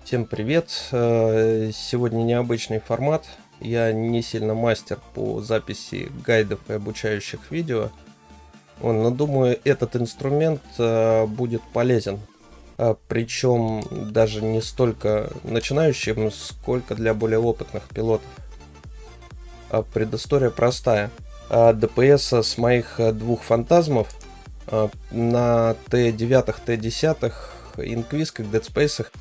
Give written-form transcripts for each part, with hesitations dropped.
Всем привет! Сегодня необычный формат. Я не сильно мастер по записи гайдов и обучающих видео, но думаю, этот инструмент будет полезен. Причем даже не столько начинающим, сколько для более опытных пилотов. Предыстория простая. ДПС с моих двух фантазмов на Т9, Т10, инквизках, дедспейсах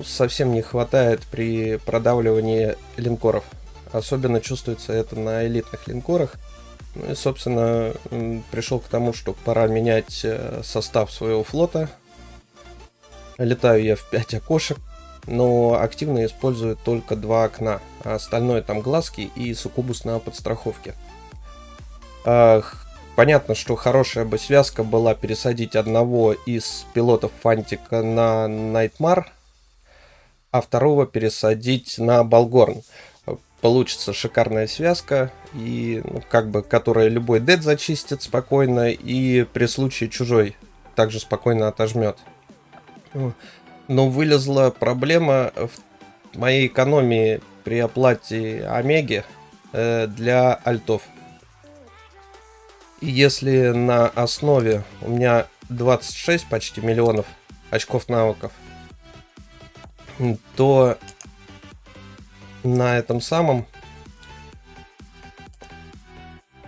совсем не хватает при продавливании линкоров. Особенно чувствуется это на элитных линкорах. Ну и, собственно, пришел к тому, что пора менять состав своего флота. Летаю я в 5 окошек, но активно использую только 2 окна, а остальное там глазки и суккубус на подстраховке. Понятно, что хорошая бы связка была пересадить одного из пилотов Фантика на Найтмар, а второго пересадить на Болгорн. Получится шикарная связка, и которая любой дед зачистит спокойно, и при случае чужой также спокойно отожмет. Но вылезла проблема в моей экономии при оплате Омеги для альтов. И если на основе у меня 26 почти миллионов очков навыков, то на этом самом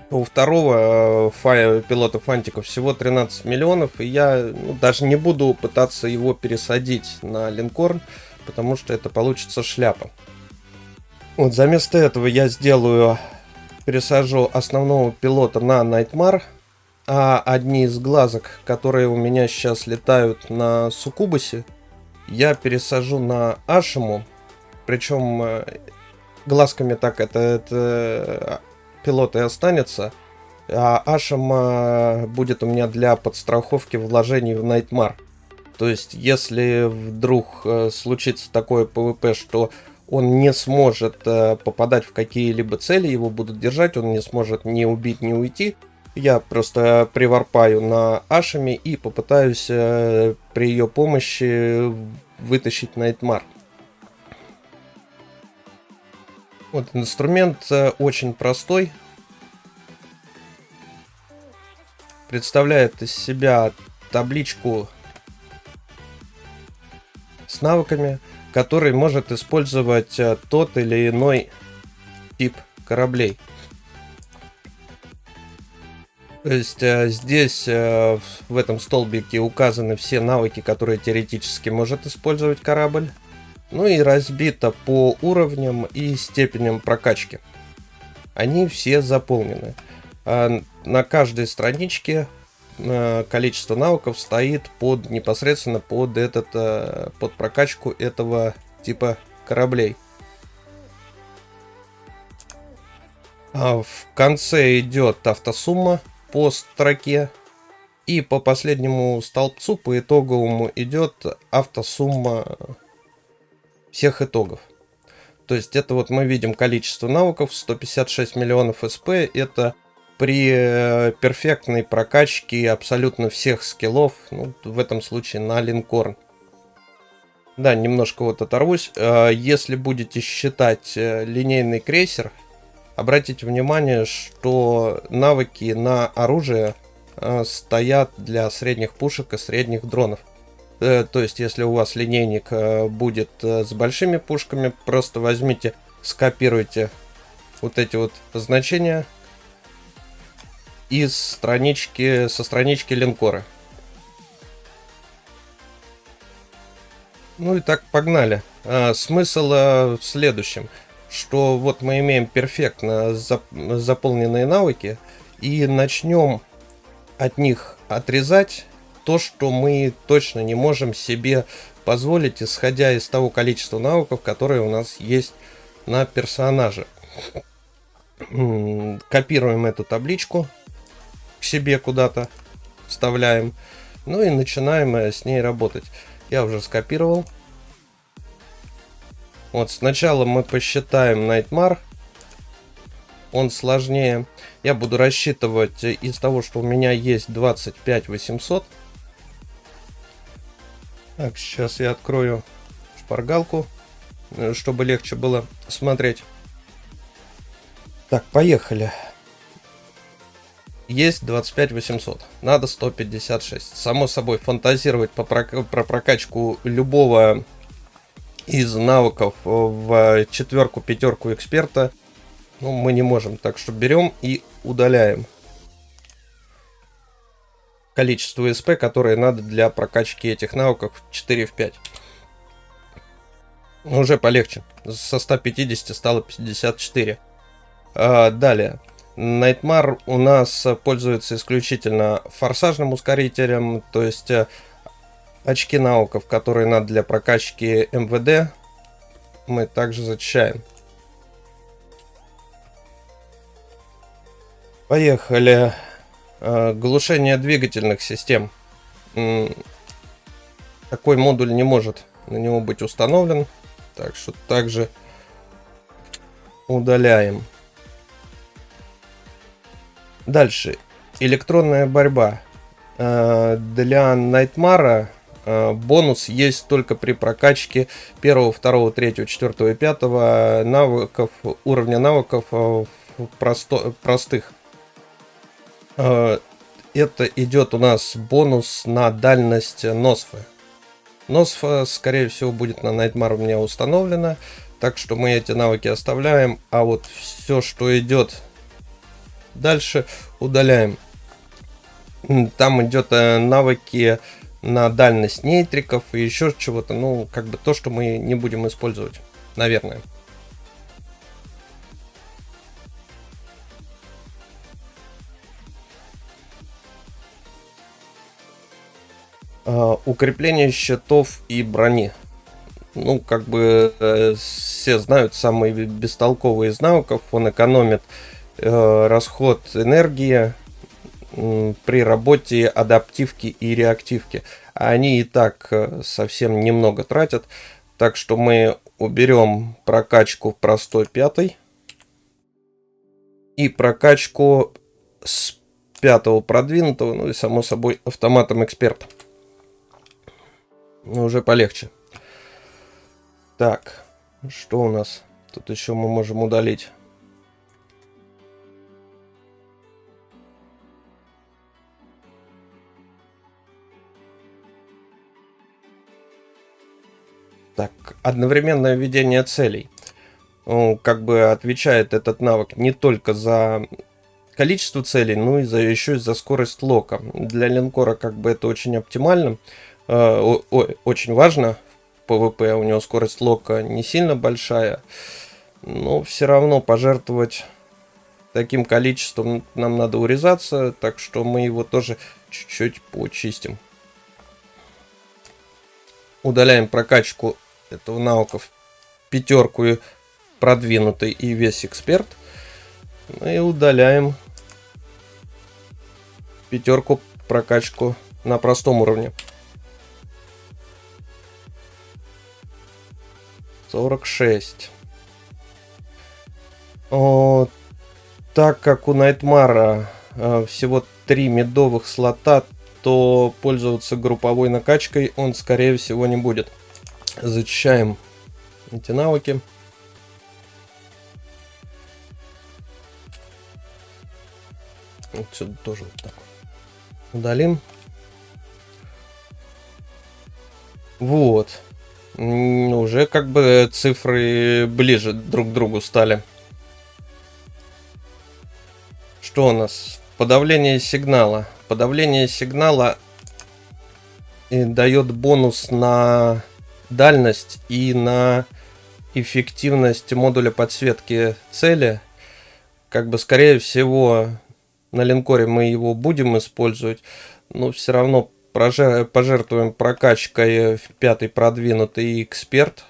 у второго пилота Фантика всего 13 миллионов, и я даже не буду пытаться его пересадить на линкорн, потому что это получится шляпа. Вот заместо этого я пересажу основного пилота на Найтмар, а одни из глазок, которые у меня сейчас летают на Суккубусе, я пересажу на Ашему, причем глазками так это пилот и останется, а Ашема будет у меня для подстраховки вложений в Найтмар. То есть, если вдруг случится такое ПВП, что он не сможет попадать в какие-либо цели, его будут держать, он не сможет ни убить, ни уйти, я просто приварпаю на Ашеме и попытаюсь при ее помощи вытащить Найтмар. Вот инструмент очень простой. Представляет из себя табличку с навыками, который может использовать тот или иной тип кораблей. То есть здесь в этом столбике указаны все навыки, которые теоретически может использовать корабль. Ну и разбито по уровням и степеням прокачки. Они все заполнены. На каждой страничке количество навыков стоит непосредственно под прокачку этого типа кораблей. В конце идет автосумма по строке, и по последнему столбцу по итоговому идет автосумма всех итогов. То есть это вот мы видим количество навыков 156 миллионов СП. Это при перфектной прокачке абсолютно всех скиллов, в этом случае на линкорн. Да, немножко вот оторвусь. Если будете считать линейный крейсер, обратите внимание, что навыки на оружие стоят для средних пушек и средних дронов. То есть, если у вас линейник будет с большими пушками, просто возьмите, скопируйте вот эти вот значения со странички линкора. Ну и так, погнали. Смысл в следующем, что вот мы имеем перфектно заполненные навыки, и начнем от них отрезать то, что мы точно не можем себе позволить, исходя из того количества навыков, которые у нас есть на персонаже. Копируем эту табличку к себе куда-то, вставляем, ну и начинаем с ней работать. Я уже скопировал. Вот сначала мы посчитаем Найтмар. Он сложнее. Я буду рассчитывать из того, что у меня есть 25 800. Так, сейчас я открою, шпаргалку, чтобы легче было смотреть. Так, поехали. Есть 25 800, надо 156. Само собой, фантазировать про прокачку любого из навыков в четверку, пятерку эксперта мы не можем. Так что берем и удаляем количество СП, которые надо для прокачки этих навыков 4 в 5. Уже полегче. Со 150 стало 54. Далее. Найтмар у нас пользуется исключительно форсажным ускорителем, то есть очки навыков, которые надо для прокачки МВД, мы также зачищаем. Поехали. Глушение двигательных систем. Такой модуль не может на него быть установлен, так что также удаляем. Дальше. Электронная борьба. Для Найтмара бонус есть только при прокачке 1, 2, 3, 4 и 5 навыков, уровня навыков простых. Это идет у нас бонус на дальность Носфы. Носфа, скорее всего, будет на Найтмар у меня установлена, так что мы эти навыки оставляем, а вот все, что идет дальше, удаляем. Там идет навыки на дальность нейтриков и еще чего-то, как бы то, что мы не будем использовать, наверное. Укрепление щитов и брони. Как бы все знают, самый бестолковый из навыков. Он экономит расход энергии при работе адаптивки и реактивки. А они и так совсем немного тратят. Так что мы уберем прокачку в простой 5 и прокачку с 5 продвинутого, и само собой автоматом эксперт. Уже полегче. Так, что у нас? Тут еще мы можем удалить. Так, одновременное введение целей. Как бы отвечает этот навык не только за количество целей, но и еще и за скорость лока. Для линкора как бы это очень оптимально. Очень важно. В ПВП у него скорость лока не сильно большая, но все равно пожертвовать таким количеством нам надо урезаться, так что мы его тоже чуть-чуть почистим. Удаляем прокачку этого навыка в 5 продвинутый и весь эксперт. И удаляем 5 прокачку на простом уровне. 46. Так как у Найтмара всего 3 медовых слота, то пользоваться групповой накачкой он, скорее всего, не будет. Зачищаем эти навыки. Отсюда тоже вот так удалим. Вот. Уже как бы цифры ближе друг к другу стали. Что у нас? Подавление сигнала. Подавление сигнала дает бонус на дальность и на эффективность модуля подсветки цели. Как бы, скорее всего, на линкоре мы его будем использовать, но все равно пожертвуем прокачкой в 5 продвинутый эксперт.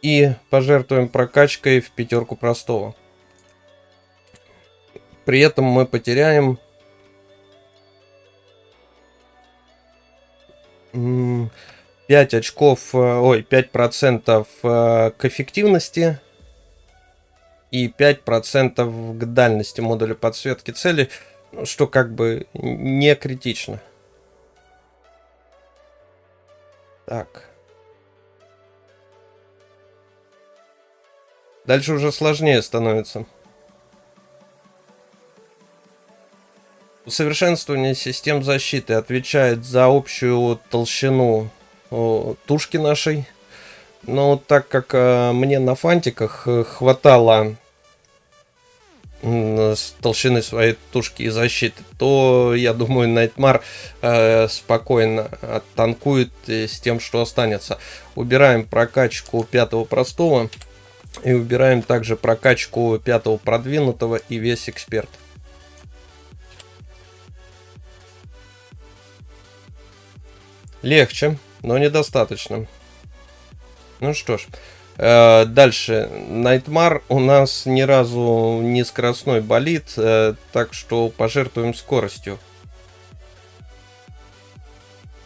И пожертвуем прокачкой в 5 простого. При этом мы потеряем 5 очков, 5% к эффективности и 5% к дальности модуля подсветки цели, что как бы не критично. Так. Дальше уже сложнее становится. Усовершенствование систем защиты отвечает за общую толщину тушки нашей. Но так как мне на фантиках хватало с толщины своей тушки и защиты, то, я думаю, Найтмар спокойно оттанкует с тем, что останется. Убираем прокачку 5 простого. И убираем также прокачку 5 продвинутого и весь эксперт. Легче, но недостаточно. Ну что ж. Дальше. Найтмар у нас ни разу не скоростной болид, так что пожертвуем скоростью.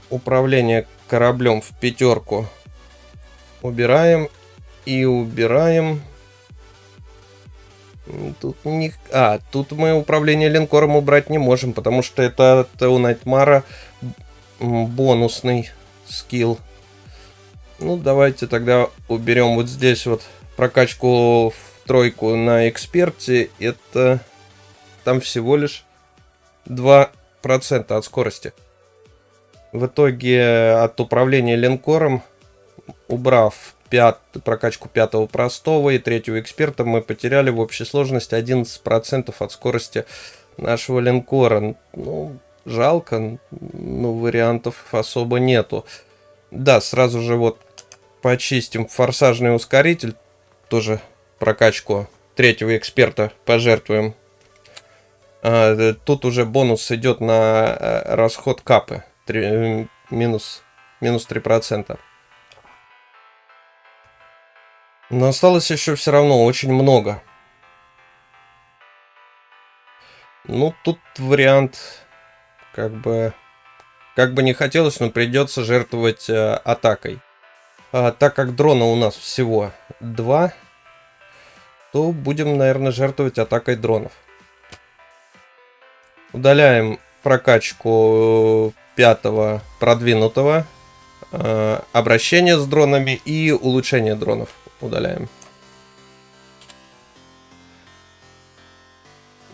Управление кораблем в 5 убираем. И убираем. Тут не... тут мы управление линкором убрать не можем, потому что это у Найтмара бонусный скилл. Ну, давайте тогда уберем вот здесь вот прокачку в 3 на эксперте. Это там всего лишь 2% от скорости. В итоге от управления линкором, убрав прокачку 5 простого и 3 эксперта, мы потеряли в общей сложности 11% от скорости нашего линкора. Ну, жалко, но вариантов особо нету. Да, сразу же вот почистим форсажный ускоритель. Тоже прокачку 3 эксперта пожертвуем. Тут уже бонус идет на расход капы. Минус 3%. Но осталось еще все равно очень много. Ну, тут вариант, как бы не хотелось, но придется жертвовать атакой. Так как дрона у нас всего 2, то будем, наверное, жертвовать атакой дронов. Удаляем прокачку 5 продвинутого, обращение с дронами и улучшение дронов. Удаляем.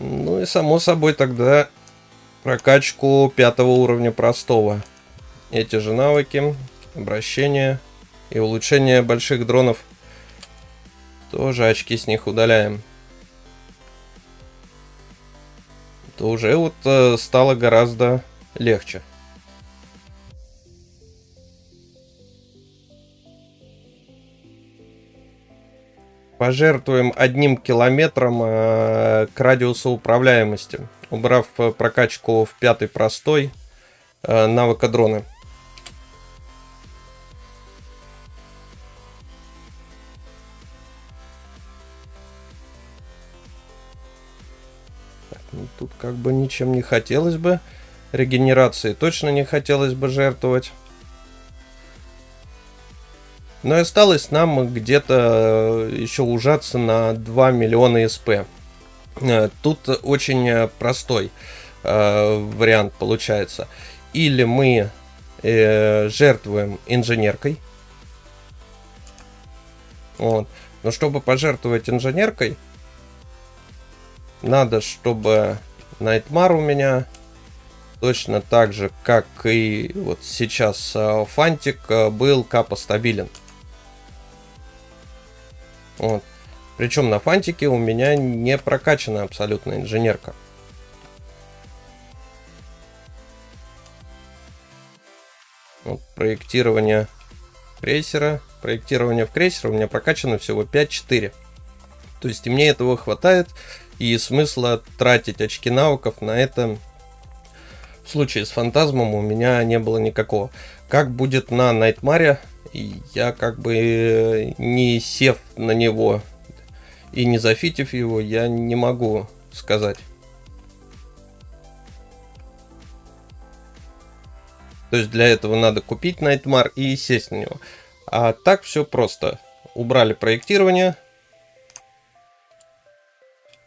Ну и само собой тогда прокачку 5 уровня простого. Эти же навыки, обращение и улучшение больших дронов. Тоже очки с них удаляем. То уже вот стало гораздо легче. Пожертвуем 1 километром к радиусу управляемости, убрав прокачку в 5 простой навыка дроны. Так, ну, тут как бы ничем не хотелось бы. Регенерации точно не хотелось бы жертвовать. Но и осталось нам где-то еще ужаться на 2 миллиона СП. Тут очень простой вариант получается. Или мы жертвуем инженеркой. Вот. Но чтобы пожертвовать инженеркой, надо, чтобы Найтмар у меня точно так же, как и вот сейчас фантик, был капостабилен. Вот. Причем на фантике у меня не прокачана абсолютно инженерка. Вот, проектирование крейсера. Проектирование в крейсера у меня прокачано всего 5-4. То есть и мне этого хватает. И смысла тратить очки навыков на это в случае с фантазмом у меня не было никакого. Как будет на Найтмаре, я как бы не сев на него и не зафитив его, я не могу сказать. То есть для этого надо купить Найтмар и сесть на него. А так все просто. Убрали проектирование.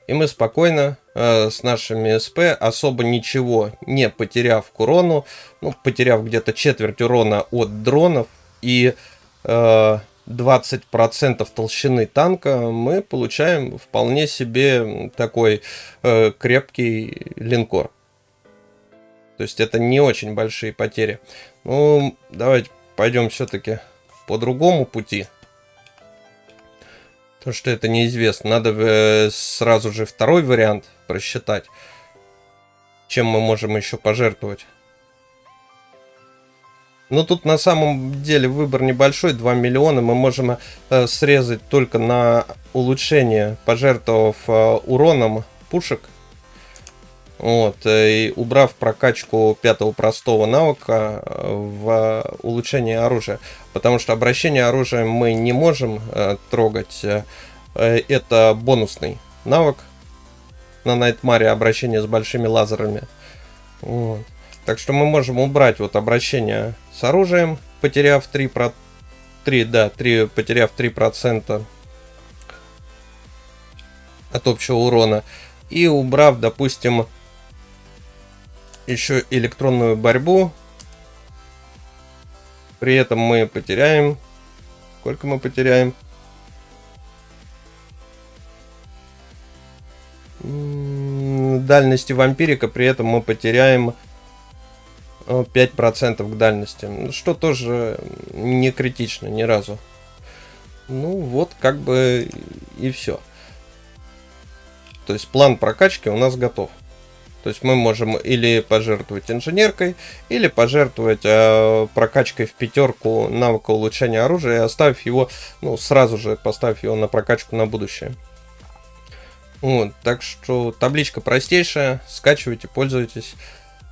И мы спокойно с нашими СП, особо ничего не потеряв к урону, ну, потеряв где-то четверть урона от дронов и 20% толщины танка, мы получаем вполне себе такой крепкий линкор. То есть это не очень большие потери. Ну, давайте пойдем все-таки по другому пути. Потому что это неизвестно. Надо сразу же второй вариант просчитать. Чем мы можем еще пожертвовать. Но тут на самом деле выбор небольшой, 2 миллиона. Мы можем срезать только на улучшение, пожертвовав уроном пушек. Вот, и убрав прокачку 5-го простого навыка в улучшение оружия. Потому что обращение оружием мы не можем трогать. Это бонусный навык. На Найтмаре обращение с большими лазерами. Вот. Так что мы можем убрать вот обращение с оружием, потеряв 3%, потеряв 3% от общего урона. И убрав, допустим, еще электронную борьбу. При этом мы потеряем... Сколько мы потеряем? Дальности вампирика. При этом мы потеряем 5% к дальности. Что тоже не критично ни разу. Ну вот как бы и все. То есть план прокачки у нас готов. То есть мы можем или пожертвовать инженеркой, или пожертвовать прокачкой в 5 навыка улучшения оружия, и оставив его, ну, сразу же поставив его на прокачку на будущее. Вот, так что табличка простейшая, скачивайте, пользуйтесь.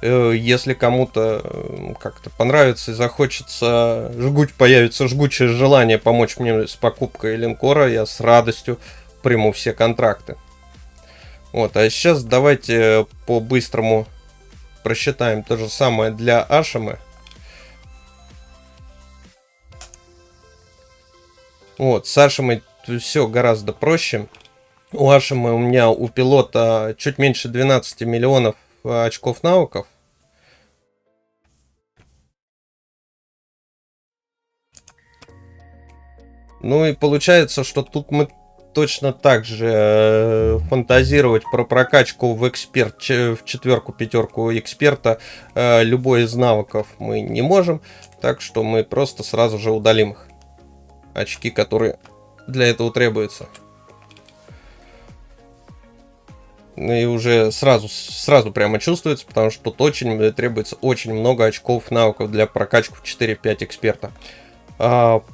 Если кому-то как-то понравится и захочется, появится жгучее желание помочь мне с покупкой линкора, я с радостью приму все контракты. Вот, а сейчас давайте по-быстрому просчитаем то же самое для Ашимы. Вот, с Ашимой все гораздо проще. У Ашимы у меня у пилота чуть меньше 12 миллионов очков навыков. Ну и получается, что тут мы точно так же фантазировать про прокачку в эксперт, в 4-5 эксперта любой из навыков мы не можем. Так что мы просто сразу же удалим их. Очки, которые для этого требуются. И уже сразу прямо чувствуется, потому что тут требуется очень много очков навыков для прокачки в 4-5 эксперта.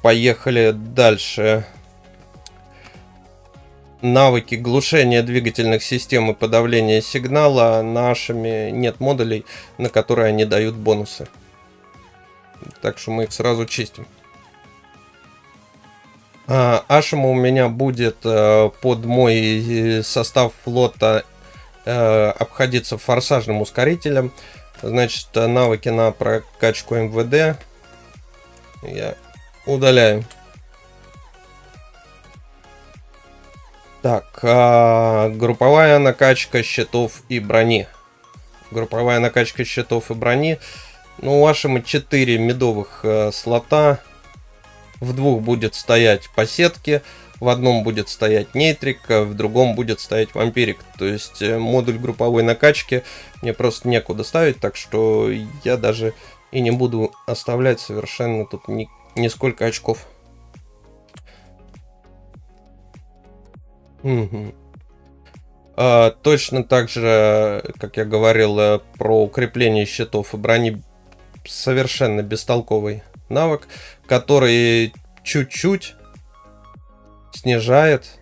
Поехали дальше. Навыки глушения двигательных систем и подавления сигнала. Нашими нет модулей, на которые они дают бонусы. Так что мы их сразу чистим. Ашима у меня будет под мой состав флота обходиться форсажным ускорителем. Значит, навыки на прокачку МВД я удаляю. Так, групповая накачка щитов и брони. Групповая накачка щитов и брони. Ну, у Ашимы 4 медовых слота. В 2 будет стоять по сетке, в одном будет стоять нейтрик, в другом будет стоять вампирик. То есть модуль групповой накачки мне просто некуда ставить, так что я даже и не буду оставлять совершенно тут нисколько очков. Угу. Точно так же, как я говорил про укрепление щитов и брони, совершенно бестолковый навык, который чуть-чуть снижает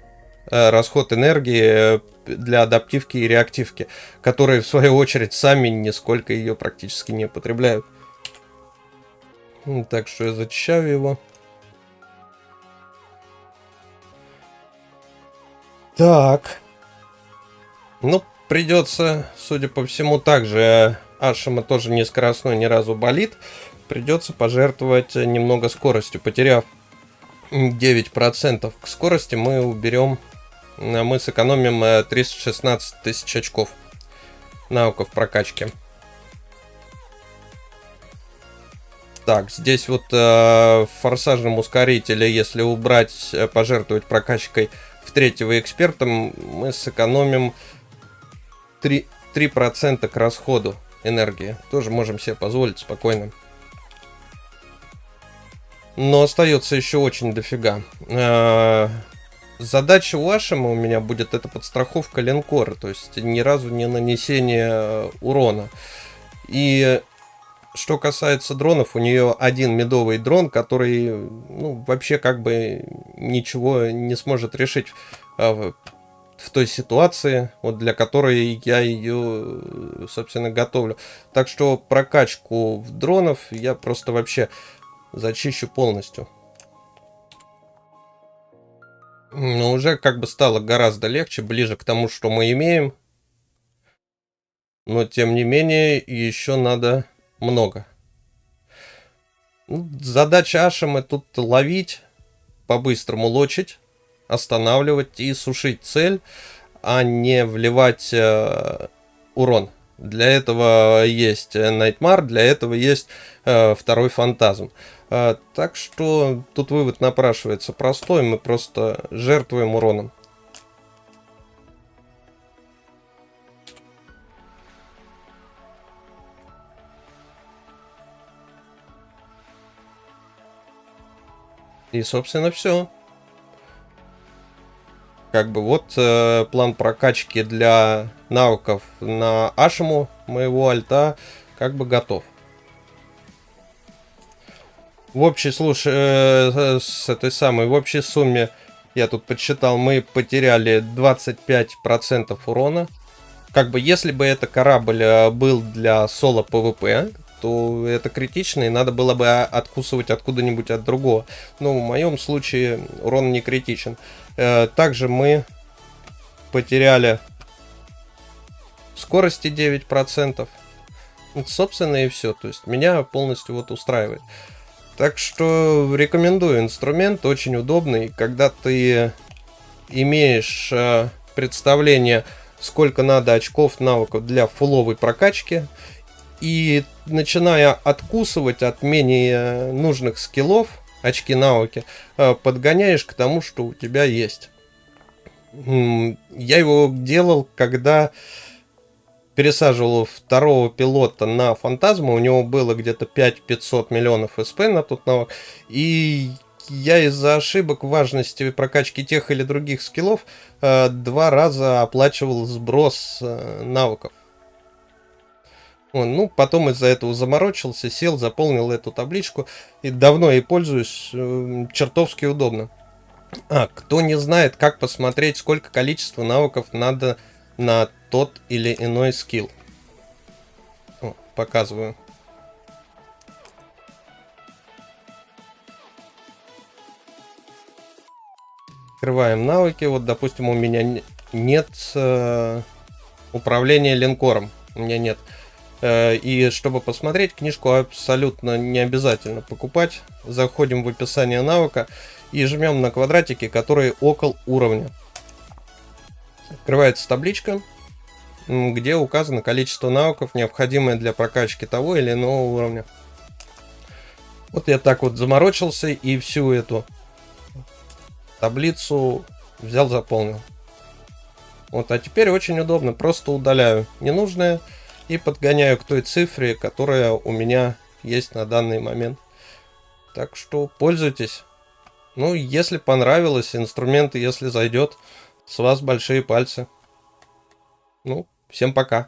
расход энергии для адаптивки и реактивки, которые в свою очередь сами нисколько ее практически не потребляют. Так что я зачищаю его. Так. Ну, придется, судя по всему, также Ашима тоже не скоростной, ни разу болит. Придется пожертвовать немного скоростью. Потеряв 9% к скорости, мы сэкономим 316 тысяч очков навыков прокачки. Так, здесь вот в форсажном ускорителе, если убрать, пожертвовать прокачкой в третьего эксперта, мы сэкономим 3% к расходу энергии. Тоже можем себе позволить спокойно. Но остается еще очень дофига. Задача у Ашима у меня будет это подстраховка линкора, то есть ни разу не нанесение урона. И что касается дронов, у нее один медовый дрон, который, ну, вообще как бы ничего не сможет решить в той ситуации, вот для которой я ее, собственно, готовлю. Так что прокачку в дронов я просто вообще зачищу полностью. Но уже как бы стало гораздо легче, ближе к тому, что мы имеем. Но тем не менее, еще надо много. Задача Ашима тут ловить, по-быстрому лочить, останавливать и сушить цель, а не вливать урон. Для этого есть Найтмар, для этого есть второй фантазм. Так что тут вывод напрашивается простой, мы просто жертвуем уроном. И, собственно, все. Как бы вот план прокачки для навыков на Ашиму моего альта как бы готов. В общей, с этой самой, в общей сумме, я тут подсчитал, мы потеряли 25% урона. Как бы, если бы это корабль был для соло ПВП, то это критично, и надо было бы откусывать откуда-нибудь от другого. Но в моем случае урон не критичен. Также мы потеряли скорости 9%. Вот, собственно, и все. То есть меня полностью вот устраивает. Так что рекомендую инструмент, очень удобный. Когда ты имеешь представление, сколько надо очков навыков для фуловой прокачки, и начиная откусывать от менее нужных скиллов, очки навыки, подгоняешь к тому, что у тебя есть. Я его делал, когда пересаживал второго пилота на фантазму, у него было где-то 5-500 миллионов СП на тот навык, и я из-за ошибок важности прокачки тех или других скиллов 2 раза оплачивал сброс навыков. Ну, потом из-за этого заморочился, сел, заполнил эту табличку, и давно ей пользуюсь, чертовски удобно. Кто не знает, как посмотреть, сколько количества навыков надо на тот или иной скилл. Показываю. Открываем навыки. Вот, допустим, у меня нет управления линкором. У меня нет. И чтобы посмотреть, книжку абсолютно не обязательно покупать. Заходим в описание навыка и жмем на квадратики, которые около уровня. Открывается табличка, где указано количество навыков, необходимое для прокачки того или иного уровня. Вот я так вот заморочился и всю эту таблицу взял, заполнил. Вот, а теперь очень удобно, просто удаляю ненужное и подгоняю к той цифре, которая у меня есть на данный момент. Так что пользуйтесь. Ну, если понравилось, инструменты, если зайдет, с вас большие пальцы. Ну, всем пока.